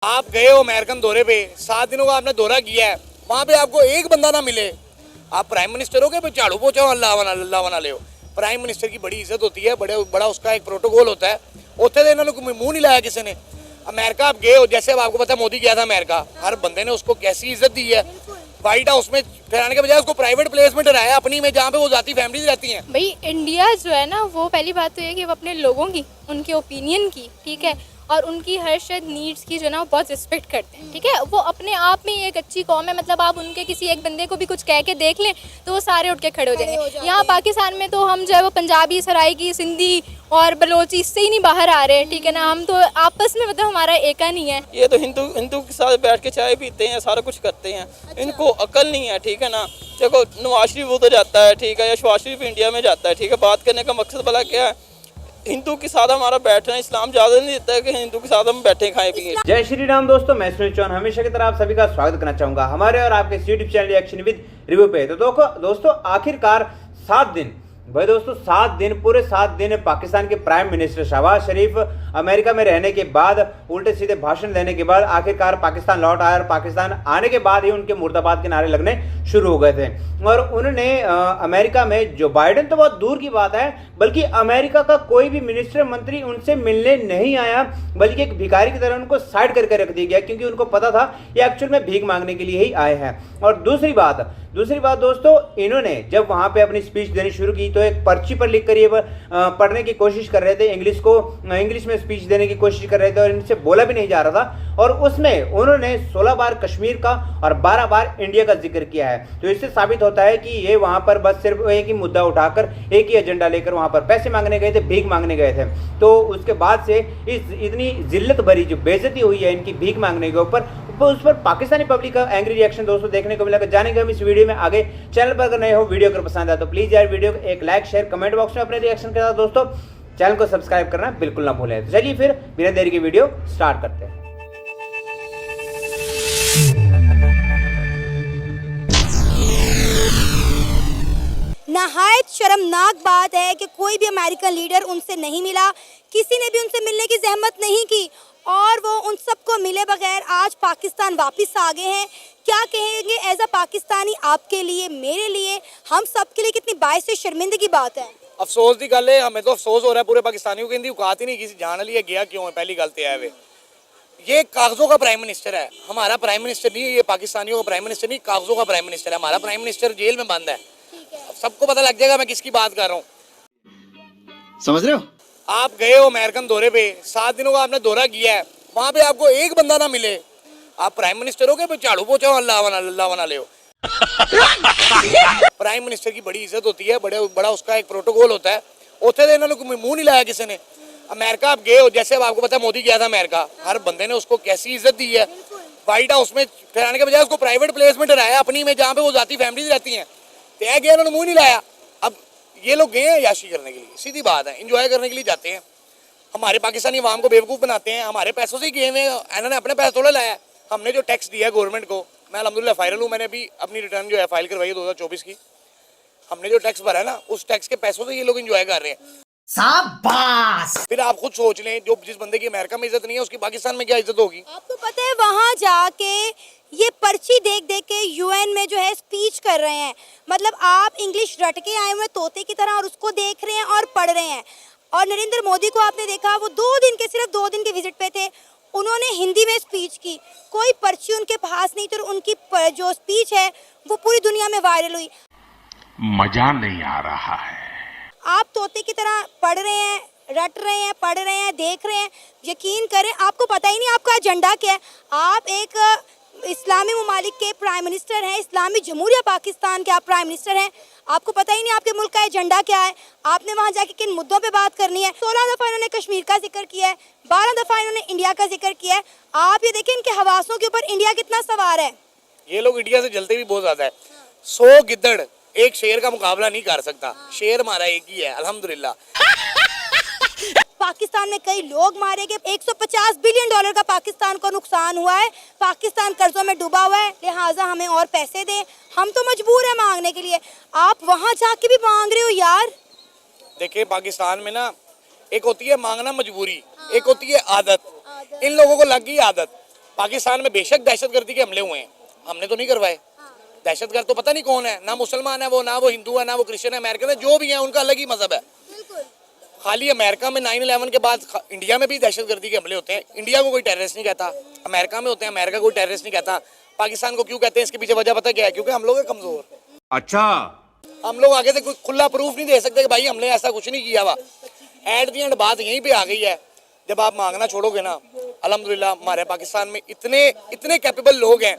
आप गए हो अमेरिकन दौरे पे, 7 दिनों का आपने दौरा किया है, वहाँ पे आपको एक बंदा ना मिले, आप प्राइम मिनिस्टर हो के झाड़ू पोछा अल्लाह बना ले हो। प्राइम मिनिस्टर की बड़ी इज्जत होती है, बड़ा उसका एक प्रोटोकॉल होता है। उत्थे तो इन्होंने मुंह नहीं लाया किसी ने। अमेरिका आप गए हो, जैसे अब आपको पता है मोदी गया था अमेरिका, हर बंदे ने उसको कैसी इज्जत दी है। व्हाइट हाउस में ठहराने के बजाय उसको प्राइवेट प्लेस में ठहराया अपनी में, जहाँ पे वो जाती फैमिलीज रहती हैं। भाई इंडिया जो है ना, वो पहली बात तो ये कि वो अपने लोगों की, उनके ओपिनियन की, ठीक है, और उनकी हर शायद नीड्स की जो है ना वो बहुत रिस्पेक्ट करते हैं, ठीक है। वो अपने आप में एक अच्छी कौम है। मतलब आप उनके किसी एक बंदे को भी कुछ कह के देख लें तो वो सारे उठ के खड़े हो जाएंगे। यहाँ पाकिस्तान में तो हम जो है वो पंजाबी, सराइकी, सिंधी और बलोची इससे ही नहीं बाहर आ रहे, ठीक है ना। हम तो आपस में मतलब हमारा एका नहीं है। ये तो हिंदू के साथ बैठ के चाय पीते हैं, सारा कुछ करते हैं। इनको अकल नहीं है, ठीक है ना। देखो नवाज शरीफ उधर जाता है, ठीक है, या शहबाज शरीफ इंडिया में जाता है, ठीक है। बात करने का मकसद भला क्या है? हिंदू के साथ हमारा बैठना इस्लाम ज्यादा नहीं देता है कि हिंदू के साथ हम बैठे खाएं पिए। जय श्री राम दोस्तों, मैं सुनील चौहान हमेशा की तरह आप सभी का स्वागत करना चाहूंगा हमारे और आपके YouTube channel reaction with review पे। तो दोस्तों आखिरकार 7 दिन भाई दोस्तों 7 दिन, पूरे 7 दिन पाकिस्तान के प्राइम मिनिस्टर शहबाज शरीफ अमेरिका में रहने के बाद, उल्टे सीधे भाषण देने के बाद आखिरकार पाकिस्तान लौट आए। और पाकिस्तान आने के बाद ही उनके मुर्दाबाद के नारे लगने शुरू हो गए थे। और उन्होंने अमेरिका में जो बाइडेन तो बहुत दूर की बात है, बल्कि अमेरिका का कोई भी मिनिस्टर मंत्री उनसे मिलने नहीं आया, बल्कि एक भिखारी की तरह उनको साइड करके रख दिया गया, क्योंकि उनको पता था ये एक्चुअल में भीख मांगने के लिए ही आए हैं। और दूसरी बात दोस्तों, इन्होंने जब वहां पे अपनी स्पीच देनी शुरू की तो एक पर्ची पर लिख कर ये पढ़ने की कोशिश कर रहे थे, इंग्लिश में स्पीच देने की कोशिश कर रहे थे, और इनसे बोला भी नहीं जा रहा था। और उसमें उन्होंने 16 बार कश्मीर का और 12 बार इंडिया का जिक्र किया है। तो इससे साबित होता है कि ये वहां पर बस सिर्फ एक ही मुद्दा उठाकर, एक ही एजेंडा लेकर वहां पर पैसे मांगने गए थे, भीख मांगने गए थे। तो उसके बाद से इतनी जिल्लत भरी जो बेइज्जती हुई है इनकी भीख मांगने के ऊपर, उस पर पाकिस्तानी पब्लिक का एंग्री रिएक्शन दोस्तों देखने को मिला। जानेंगे हम इस वीडियो में आगे। चैनल पर अगर नए हो, वीडियो अगर पसंद आए तो प्लीज यार वीडियो को एक लाइक, शेयर, कमेंट बॉक्स में अपने रिएक्शन के साथ दोस्तों चैनल को सब्सक्राइब करना बिल्कुल ना भूलें। तो चलिए फिर बिना देरी की वीडियो स्टार्ट करते हैं। नहायत शर्मनाक बात है कि कोई भी अमेरिकन लीडर उनसे नहीं मिला, किसी ने भी उनसे मिलने की जहमत नहीं की, और वो उन सबको मिले बगैर आज पाकिस्तान वापस आ गए हैं। क्या कहेंगे एज अ पाकिस्तानी, आपके लिए, मेरे लिए, हम सब के लिए कितनी बाइस से शर्मिंदगी बात है। अफसोस की गल है, हमें तो अफसोस हो रहा है पूरे पाकिस्तानियों को। इनकी औकात ही नहीं किसी जान लिया गया क्यों है, पहली गलती है वे। ये कागजों का प्राइम मिनिस्टर है, हमारा प्राइम मिनिस्टर नहीं है। ये पाकिस्तानियों का प्राइम मिनिस्टर नहीं, कागजों का प्राइम मिनिस्टर है। हमारा प्राइम मिनिस्टर जेल में बंद है। सबको पता लग जाएगा मैं किसकी बात कर रहा हूँ, समझ रहे हो। आप गए हो अमेरिकन दौरे पे, 7 दिनों का आपने दौरा किया है, वहाँ पे आपको एक बंदा ना मिले, आप प्राइम मिनिस्टर हो के झाड़ू पोछा अल्लाह बना ले हो। प्राइम मिनिस्टर की बड़ी इज्जत होती है, बड़ा उसका एक प्रोटोकॉल होता है। उत्थे तो इन्होंने मुंह नहीं लाया किसी ने। अमेरिका आप गए हो, जैसे अब आपको पता है मोदी गया था अमेरिका, हर बंदे ने उसको कैसी इज्जत दी है। व्हाइट हाउस में ठहराने के बजाय उसको प्राइवेट प्लेस में ठहराया अपनी में, जहाँ पे वो जाती फैमिलीज रहती हैं। तो गया, उन्होंने मुंह नहीं लाया। अब ये लोग गए हैं याशी करने के लिए, सीधी बात है, इंजॉय करने के लिए जाते हैं। हमारे पाकिस्तानी अवाम को बेवकूफ़ बनाते हैं, हमारे पैसों से ही गए हुए हैं, इन्होंने अपने पैसे थोड़ा लाया। हमने जो टैक्स दिया है गवर्नमेंट को, मैं अल्हम्दुलिल्लाह फाइनल हूँ, मैंने अभी अपनी रिटर्न जो है फाइल करवाई है 2024 की। हमने जो टैक्स भरा है ना, उस टैक्स के पैसों से ये लोग एंजॉय कर रहे हैं। शाबाश। फिर आप खुद सोच लें, जो जिस बंदे की अमेरिका में इज्जत नहीं है उसकी पाकिस्तान में क्या इज्जत होगी। आपको पता है वहाँ जाके ये पर्ची देख देख के यूएन में जो है स्पीच कर रहे हैं। मतलब आप इंग्लिश रट के आए हुए तोते की तरह और उसको देख रहे हैं और पढ़ रहे हैं। और नरेंद्र मोदी को आपने देखा, वो सिर्फ 2 दिन के विजिट पे थे, उन्होंने हिंदी में स्पीच की, कोई पर्ची उनके पास नहीं थी, और उनकी जो स्पीच है वो पूरी दुनिया में वायरल हुई। मजा नहीं आ रहा है। आप तोते की तरह पढ़ रहे हैं, रट रहे हैं, पढ़ रहे हैं, देख रहे हैं। यकीन करें आपको पता ही नहीं आपका एजेंडा क्या है। आप एक इस्लामी ममालिक के प्राइम मिनिस्टर हैं, इस्लामी जमहूरिया पाकिस्तान के आप प्राइम मिनिस्टर हैं। आपको पता ही नहीं आपके मुल्क का एजेंडा क्या है, आपने वहाँ जाके किन मुद्दों पे बात करनी है। 16 दफ़ा इन्होंने कश्मीर का जिक्र किया है, 12 दफ़ा इन्होंने इंडिया का जिक्र किया है। आप ये देखें इनके हवासों के ऊपर इंडिया कितना सवार है। ये लोग इंडिया से जलते भी बहुत ज्यादा है। 100 गिद्दड़ एक शेर का मुकाबला नहीं कर सकता। शेर हमारा एक ही है अल्हम्दुलिल्लाह। पाकिस्तान में कई लोग मारे गए, 150 बिलियन डॉलर का पाकिस्तान को नुकसान हुआ है। पाकिस्तान कर्जों में डूबा हुआ है, लिहाजा हमें और पैसे दें। हम तो मजबूर है मांगने के लिए, आप वहाँ जाके भी मांग रहे हो यार। देखिए पाकिस्तान में ना, एक होती है मांगना मजबूरी, एक होती है आदत। इन लोगों को लग गई आदत। पाकिस्तान में बेशक दहशतगर्दी के हमले हुए हैं, हमने तो नहीं करवाए। दहशतगर्द तो पता नहीं कौन है, ना मुसलमान है वो, ना वो हिंदू है, ना वो क्रिश्चियन है, अमेरिकन है, जो भी है उनका अलग ही मजहब है। खाली अमेरिका में 9/11 के बाद इंडिया में भी दहशतगर्दी के हमले होते हैं। इंडिया को कोई टेररिस्ट नहीं कहता, अमेरिका में होते हैं, अमेरिका को कोई टेररिस्ट नहीं कहता। पाकिस्तान को क्यों कहते हैं, इसके पीछे वजह पता क्या है? क्योंकि हम लोग हैं कमजोर। अच्छा, हम लोग आगे से कोई खुला प्रूफ नहीं दे सकते कि भाई हमने ऐसा कुछ नहीं किया हुआ। एट दी एंड बात यहीं पे आ गई है, जब आप मांगना छोड़ोगे ना, अल्हम्दुलिल्लाह हमारे पाकिस्तान में इतने कैपेबल लोग हैं,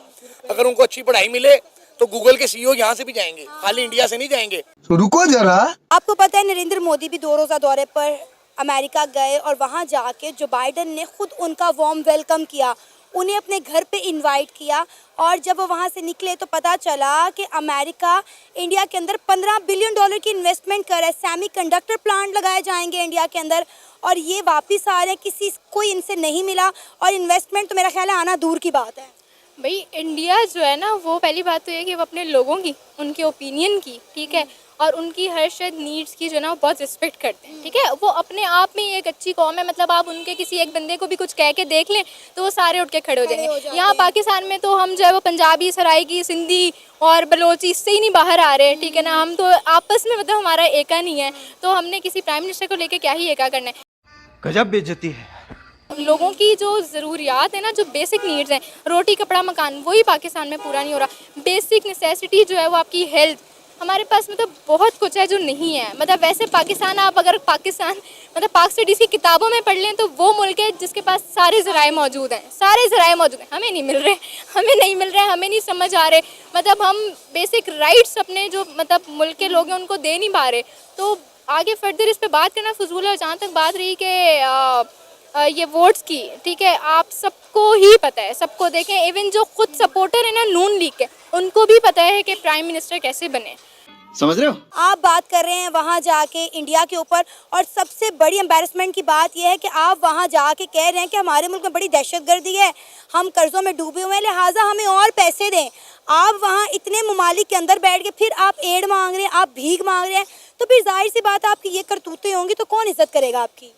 अगर उनको अच्छी पढ़ाई मिले तो गूगल के सीईओ यहाँ से भी जाएंगे, खाली इंडिया से नहीं जाएंगे। तो रुको जरा। आपको पता है नरेंद्र मोदी भी 2 रोज़ा दौरे पर अमेरिका गए और वहाँ जाके जो बाइडन ने खुद उनका वार्म वेलकम किया, उन्हें अपने घर पे इनवाइट किया। और जब वो वहाँ से निकले तो पता चला कि अमेरिका इंडिया के अंदर $15 बिलियन की इन्वेस्टमेंट कर रहा है, सेमीकंडक्टर प्लांट लगाए जाएंगे इंडिया के अंदर, और ये वापस आ रहे हैं, किसी कोई इनसे नहीं मिला। और इन्वेस्टमेंट तो मेरा ख्याल है आना दूर की बात है। भाई इंडिया जो है ना, वो पहली बात तो ये कि वो अपने लोगों की, उनके ओपिनियन की, ठीक है, और उनकी हर शायद नीड्स की जो है ना वो बहुत रिस्पेक्ट करते हैं, ठीक है। वो अपने आप में एक अच्छी कौम है, मतलब आप उनके किसी एक बंदे को भी कुछ कह के देख लें तो वो सारे उठ के खड़े हो जाएंगे। यहाँ पाकिस्तान में तो हम जो है वो पंजाबी, सराइकी, सिंधी और बलोची इससे ही नहीं बाहर आ रहे, ठीक है ना। हम तो आपस में मतलब हमारा एका नहीं है, तो हमने किसी प्राइम मिनिस्टर को लेके क्या ही एका करना है। गजब बेइज्जती है। लोगों की जो ज़रूरियात है ना, जो बेसिक नीड्स हैं, रोटी कपड़ा मकान, वही पाकिस्तान में पूरा नहीं हो रहा। बेसिक नेसेसिटी जो है वो आपकी हेल्थ, हमारे पास मतलब बहुत कुछ है जो नहीं है। मतलब वैसे पाकिस्तान, आप अगर पाकिस्तान मतलब पाक स्टडीज़ की किताबों में पढ़ लें तो वो मुल्क है जिसके पास सारे ज़राए मौजूद हैं, सारे ज़राए मौजूद हैं। हमें नहीं मिल रहे, हमें नहीं समझ आ रहे। मतलब हम बेसिक राइट्स अपने जो मतलब मुल्क के लोग हैं उनको दे नहीं पा रहे। तो आगे फर्दर इस पर बात करना फजूल है। जहाँ तक बात रही कि ये वोट्स की, ठीक है, आप सबको ही पता है, सबको देखें, इवन जो खुद सपोर्टर है ना नून लीग के, उनको भी पता है कि प्राइम मिनिस्टर कैसे बने। समझ रहे हो? आप बात कर रहे हैं वहाँ जाके इंडिया के ऊपर, और सबसे बड़ी एम्बैरसमेंट की बात यह है कि आप वहाँ जाके कह रहे हैं कि हमारे मुल्क में बड़ी दहशतगर्दी है, हम कर्जों में डूबे हुए हैं, लिहाजा हमें और पैसे दें। आप वहाँ इतने ममालिक के अंदर बैठ के फिर आप एड मांग रहे हैं, आप भीख मांग रहे हैं, तो फिर जाहिर सी बात आपकी ये करतूतें होंगी तो कौन इज्जत करेगा आपकी?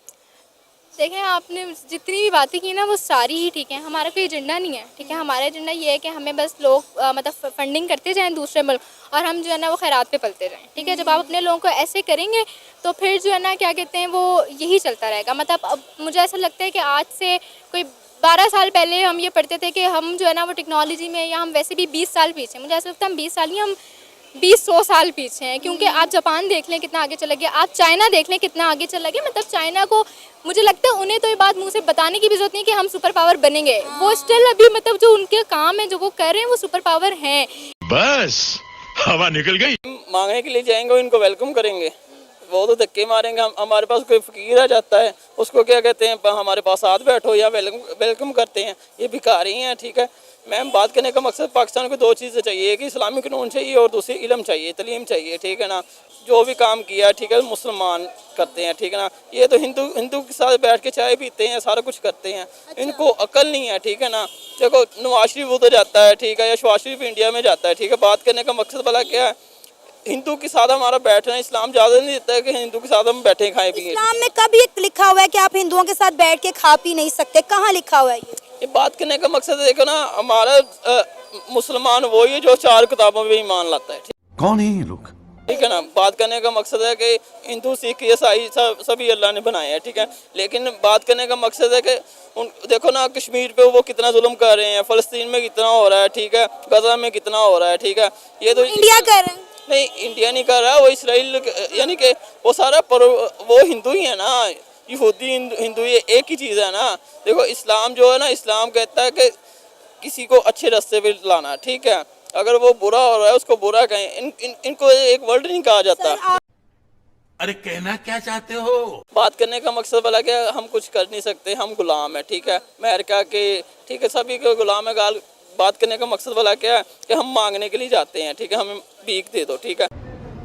देखें, आपने जितनी भी बातें की ना वो सारी ही ठीक है। हमारा कोई एजेंडा नहीं है, ठीक है। हमारा एजेंडा ये है कि हमें बस लोग मतलब फंडिंग करते जाएं दूसरे मुल्क, और हम जो है ना वो खैरात पे पलते रहें, ठीक है। जब आप अपने लोगों को ऐसे करेंगे तो फिर जो है ना क्या कहते हैं वो यही चलता रहेगा। मतलब अब मुझे ऐसा लगता है कि आज से कोई 12 साल पहले हम ये पढ़ते थे कि हम जो है ना वो टेक्नोलॉजी में, या हम वैसे भी 20 साल पीछे, मुझे ऐसा लगता है हम 20 साल नहीं, हम 20-100 साल पीछे हैं। क्योंकि आप जापान देख लें कितना आगे चला गया, आप चाइना देख लें कितना आगे चला गया। मतलब चाइना को मुझे लगता है उन्हें तो ये बात मुंह से बताने की भी जरूरत नहीं कि हम सुपर पावर बनेंगे। वो स्टिल अभी मतलब जो उनके काम है, जो वो कर रहे हैं, वो सुपर पावर हैं। बस हवा निकल गई। मांगने के लिए जाएंगे, इनको वेलकम करेंगे, वो तो धक्के मारेंगे। हमारे पास कोई फकीर आ जाता है, उसको क्या कहते हैं, हमारे पास हाथ बैठो या वेलकम करते हैं, ये भिखारी हैं, ठीक है। मैम बात करने का मकसद पाकिस्तान को 2 चीज़ें चाहिए, एक इस्लामी कानून चाहिए और दूसरी इल्म चाहिए, तलीम चाहिए, ठीक है ना। जो भी काम किया, ठीक है, मुसलमान करते हैं, ठीक है ना। ये तो हिंदू के साथ बैठ के चाय पीते हैं, सारा कुछ करते हैं। इनको अकल नहीं है, ठीक है ना। देखो नवाज शरीफ उधर जाता है, ठीक है, या शहबाज शरीफ इंडिया में जाता है, ठीक है। बात करने का मकसद भला क्या है? हिंदू के साथ हमारा बैठना, इस्लाम ज़्यादा नहीं देता है कि हिंदू के साथ हम बैठे खाएं पिए। इस्लाम में कब ये लिखा हुआ है कि आप हिंदुओं के साथ बैठ के खा पी नहीं सकते? कहाँ लिखा हुआ है ये बात करने का मकसद है, देखो ना, हमारा मुसलमान वो ही है जो 4 किताबों में ईमान लाता है, कौन है ये लोग? ठीक है ना। बात करने का मकसद है कि हिंदू, सिख, ईसाई सभी अल्लाह ने बनाए हैं, ठीक है। लेकिन बात करने का मकसद है कि देखो ना, कश्मीर पे वो कितना जुल्म कर रहे हैं, फ़लस्तीन में कितना हो रहा है, ठीक है, गजा में कितना हो रहा है, ठीक है। ये तो इंडिया कर रहे हैं। नहीं, इंडिया नहीं कर रहा, वो इसराइल, यानी कि वो सारा वो हिंदू ही है ना, यहूदी हिंदू ये एक ही चीज़ है ना। देखो इस्लाम जो है ना, इस्लाम कहता है कि किसी को अच्छे रास्ते पे लाना, ठीक है। अगर वो बुरा हो रहा है उसको बुरा कहें, इनको एक वर्ड नहीं कहा जाता। अरे कहना क्या चाहते हो? बात करने का मकसद भला क्या, हम कुछ कर नहीं सकते, हम गुलाम है, ठीक है, अमेरिका के, ठीक है, सभी के गुलाम है। बात करने का मकसद भला क्या है कि हम मांगने के लिए जाते हैं, ठीक है, हमें भीख दे दो, ठीक है।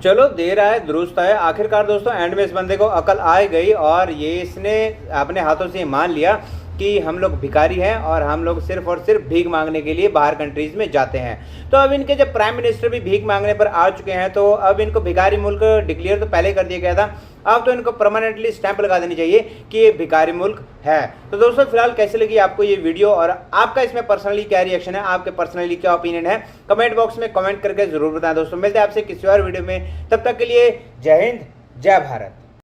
चलो देर आए दुरुस्त आए। आखिरकार दोस्तों एंड में इस बंदे को अकल आ गई और ये इसने अपने हाथों से मान लिया कि हम लोग भिखारी हैं और हम लोग सिर्फ और सिर्फ भीख मांगने के लिए बाहर कंट्रीज में जाते हैं। तो अब इनके जब प्राइम मिनिस्टर भी भीख मांगने पर आ चुके हैं तो अब इनको भिखारी मुल्क डिक्लेयर तो पहले कर दिया गया था, अब तो इनको परमानेंटली स्टैंप लगा देनी चाहिए कि ये भिखारी मुल्क है। तो दोस्तों फिलहाल कैसे लगी आपको ये वीडियो और आपका इसमें पर्सनली क्या रिएक्शन है, आपके पर्सनली क्या ओपिनियन है, कमेंट बॉक्स में कमेंट करके जरूर बताएं। दोस्तों मिलते हैं आपसे किसी और वीडियो में, तब तक के लिए जय हिंद जय भारत।